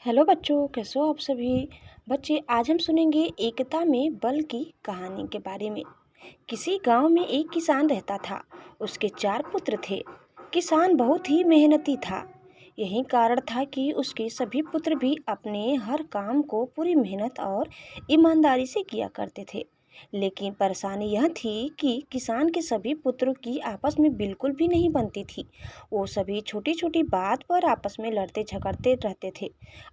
Hello बच्चों, कैसे हो आप सभी। बच्चे, आज हम सुनेंगे एकता में बल की कहानी के बारे में। किसी गांव में एक किसान रहता था। उसके 4 पुत्र थे। किसान बहुत ही मेहनती था। यही कारण था कि उसके सभी पुत्र भी अपने हर काम को पूरी मेहनत और ईमानदारी से किया करते थे। लेकिन परेशानी यह थी कि किसान के सभी पुत्रों की आपस में बिल्कुल भी नहीं बनती थी। वो सभी छोटी छोटी बात पर आपस में लड़ते झगड़ते रहते थे।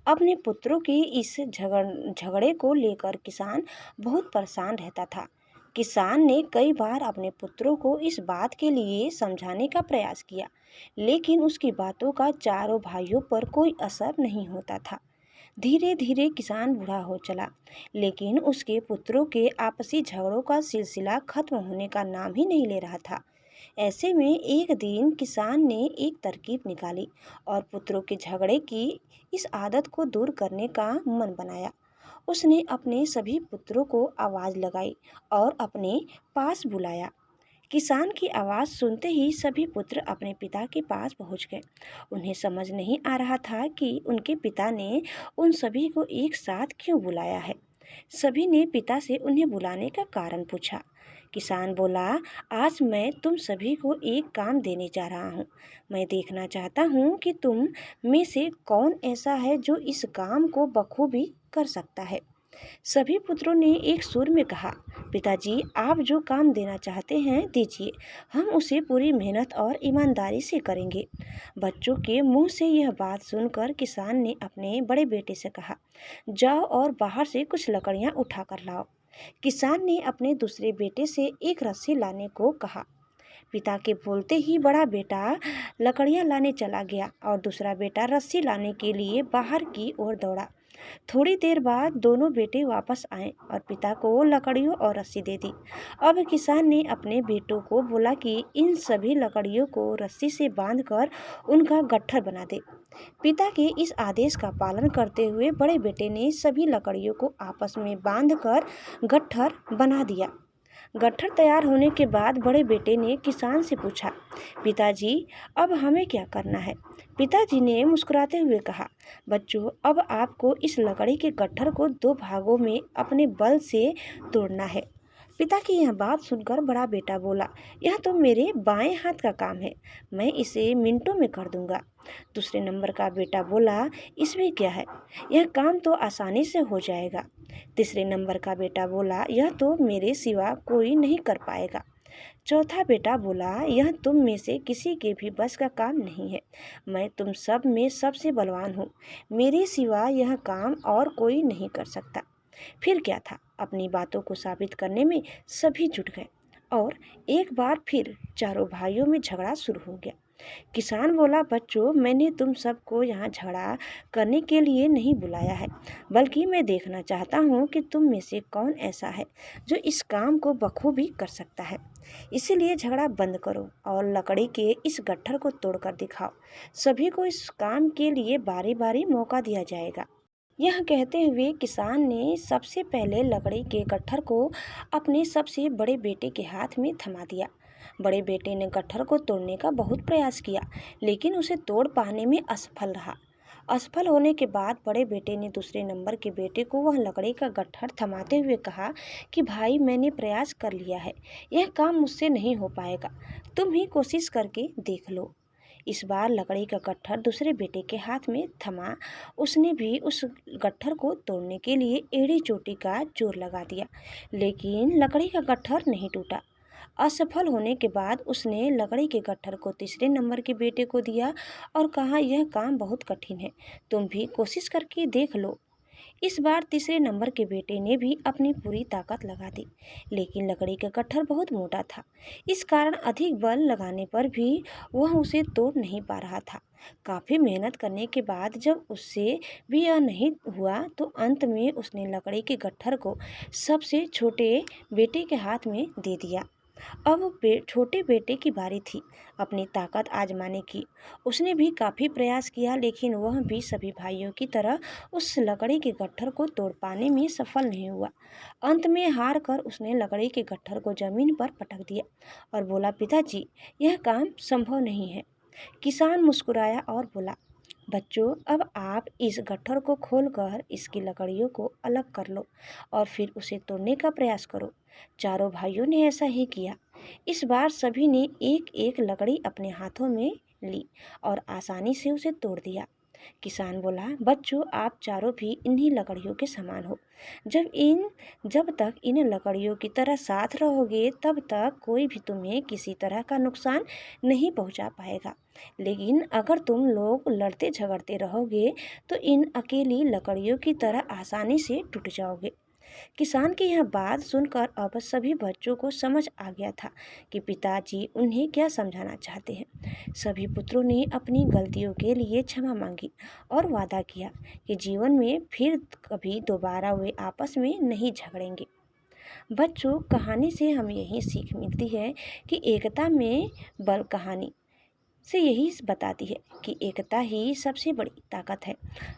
अपने पुत्रों की इस झगड़े को लेकर किसान बहुत परेशान रहता था। किसान ने कई बार अपने पुत्रों को इस बात के लिए समझाने का प्रयास किया, लेकिन उसकी बातों का चारों भाइयों पर कोई असर नहीं होता था। धीरे धीरे किसान बूढ़ा हो चला, लेकिन उसके पुत्रों के आपसी झगड़ों का सिलसिला खत्म होने का नाम ही नहीं ले रहा था। ऐसे में एक दिन किसान ने एक तरकीब निकाली और पुत्रों के झगड़े की इस आदत को दूर करने का मन बनाया। उसने अपने सभी पुत्रों को आवाज लगाई और अपने पास बुलाया। किसान की आवाज सुनते ही सभी पुत्र अपने पिता के पास पहुंच गए। उन्हें समझ नहीं आ रहा था कि उनके पिता ने उन सभी को एक साथ क्यों बुलाया है। सभी ने पिता से उन्हें बुलाने का कारण पूछा। किसान बोला, आज मैं तुम सभी को एक काम देने जा रहा हूँ। मैं देखना चाहता हूँ कि तुम में से कौन ऐसा है जो इस काम को बखूबी कर सकता है। सभी पुत्रों ने एक सुर में कहा, पिताजी, आप जो काम देना चाहते हैं दीजिए, हम उसे पूरी मेहनत और ईमानदारी से करेंगे। बच्चों के मुंह से यह बात सुनकर किसान ने अपने बड़े बेटे से कहा, जाओ और बाहर से कुछ लकड़ियां उठा कर लाओ। किसान ने अपने दूसरे बेटे से एक रस्सी लाने को कहा। पिता के बोलते ही बड़ा बेटा लकड़ियां लाने चला गया और दूसरा बेटा रस्सी लाने के लिए बाहर की ओर दौड़ा। थोड़ी देर बाद दोनों बेटे वापस आए और पिता को लकड़ियों और रस्सी दे दी। अब किसान ने अपने बेटों को बोला कि इन सभी लकड़ियों को रस्सी से बांधकर उनका गट्ठर बना दे। पिता के इस आदेश का पालन करते हुए बड़े बेटे ने सभी लकड़ियों को आपस में बांधकर गट्ठर बना दिया। गट्ठर तैयार होने के बाद बड़े बेटे ने किसान से पूछा, पिताजी, अब हमें क्या करना है। पिताजी ने मुस्कुराते हुए कहा, बच्चों, अब आपको इस लकड़ी के गट्ठर को 2 भागों में अपने बल से तोड़ना है। पिता की यह बात सुनकर बड़ा बेटा बोला, यह तो मेरे बाएं हाथ का काम है, मैं इसे मिनटों में कर दूंगा। दूसरे नंबर का बेटा बोला, इसमें क्या है, यह काम तो आसानी से हो जाएगा। तीसरे नंबर का बेटा बोला, यह तो मेरे सिवा कोई नहीं कर पाएगा। चौथा बेटा बोला, यह तुम में से किसी के भी बस का काम नहीं है, मैं तुम सब में सबसे बलवान हूँ, मेरे सिवा यह काम और कोई नहीं कर सकता। फिर क्या था, अपनी बातों को साबित करने में सभी जुट गए और एक बार फिर चारों भाइयों में झगड़ा शुरू हो गया। किसान बोला, बच्चों, मैंने तुम सबको यहाँ झगड़ा करने के लिए नहीं बुलाया है, बल्कि मैं देखना चाहता हूँ कि तुम में से कौन ऐसा है जो इस काम को बखूबी कर सकता है। इसीलिए झगड़ा बंद करो और लकड़ी के इस गट्ठर को तोड़कर दिखाओ। सभी को इस काम के लिए बारी बारी मौका दिया जाएगा। यह कहते हुए किसान ने सबसे पहले लकड़ी के गट्ठर को अपने सबसे बड़े बेटे के हाथ में थमा दिया। बड़े बेटे ने गट्ठर को तोड़ने का बहुत प्रयास किया, लेकिन उसे तोड़ पाने में असफल रहा। असफल होने के बाद बड़े बेटे ने दूसरे नंबर के बेटे को वह लकड़ी का गट्ठर थमाते हुए कहा कि भाई, मैंने प्रयास कर लिया है, यह काम मुझसे नहीं हो पाएगा, तुम ही कोशिश करके देख लो। इस बार लकड़ी का गट्ठर दूसरे बेटे के हाथ में थमा। उसने भी उस गट्ठर को तोड़ने के लिए एड़ी चोटी का जोर लगा दिया, लेकिन लकड़ी का गट्ठर नहीं टूटा। असफल होने के बाद उसने लकड़ी के गट्ठर को तीसरे नंबर के बेटे को दिया और कहा, यह काम बहुत कठिन है, तुम भी कोशिश करके देख लो। इस बार तीसरे नंबर के बेटे ने भी अपनी पूरी ताकत लगा दी, लेकिन लकड़ी का गट्ठर बहुत मोटा था। इस कारण अधिक बल लगाने पर भी वह उसे तोड़ नहीं पा रहा था। काफ़ी मेहनत करने के बाद जब उससे भी यह नहीं हुआ, तो अंत में उसने लकड़ी के गट्ठर को सबसे छोटे बेटे के हाथ में दे दिया। अब छोटे बेटे की बारी थी अपनी ताकत आजमाने की। उसने भी काफ़ी प्रयास किया, लेकिन वह भी सभी भाइयों की तरह उस लकड़ी के गट्ठर को तोड़ पाने में सफल नहीं हुआ। अंत में हार कर उसने लकड़ी के गट्ठर को जमीन पर पटक दिया और बोला, पिताजी, यह काम संभव नहीं है। किसान मुस्कुराया और बोला, बच्चों, अब आप इस गट्ठर को खोलकर इसकी लकड़ियों को अलग कर लो और फिर उसे तोड़ने का प्रयास करो। चारों भाइयों ने ऐसा ही किया। इस बार सभी ने एक एक लकड़ी अपने हाथों में ली और आसानी से उसे तोड़ दिया। किसान बोला, बच्चों, आप चारों भी इन्हीं लकड़ियों के समान हो। जब तक इन लकड़ियों की तरह साथ रहोगे तब तक कोई भी तुम्हें किसी तरह का नुकसान नहीं पहुंचा पाएगा। लेकिन अगर तुम लोग लड़ते झगड़ते रहोगे तो इन अकेली लकड़ियों की तरह आसानी से टूट जाओगे। किसान की यह बात सुनकर अब सभी बच्चों को समझ आ गया था कि पिताजी उन्हें क्या समझाना चाहते हैं। सभी पुत्रों ने अपनी गलतियों के लिए क्षमा मांगी और वादा किया कि जीवन में फिर कभी दोबारा वे आपस में नहीं झगड़ेंगे। बच्चों, कहानी से हमें यही सीख मिलती है कि एकता में बल कहानी से यही बताती है कि एकता ही सबसे बड़ी ताकत है।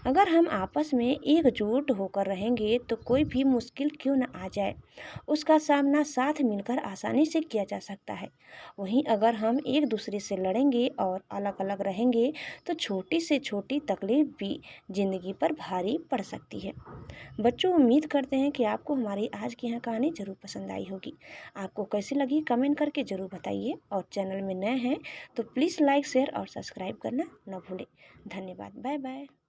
अगर हम आपस में एकजुट होकर रहेंगे तो कोई भी मुश्किल क्यों न आ जाए, उसका सामना साथ मिलकर आसानी से किया जा सकता है। वहीं अगर हम एक दूसरे से लड़ेंगे और अलग अलग रहेंगे तो छोटी से छोटी तकलीफ भी जिंदगी पर भारी पड़ सकती है। बच्चों, उम्मीद करते हैं कि आपको हमारी आज की यह कहानी ज़रूर पसंद आई होगी। आपको कैसी लगी कमेंट करके ज़रूर बताइए और चैनल में नए हैं तो प्लीज़ लाइक शेयर और सब्सक्राइब करना न भूलें। धन्यवाद। Bye bye.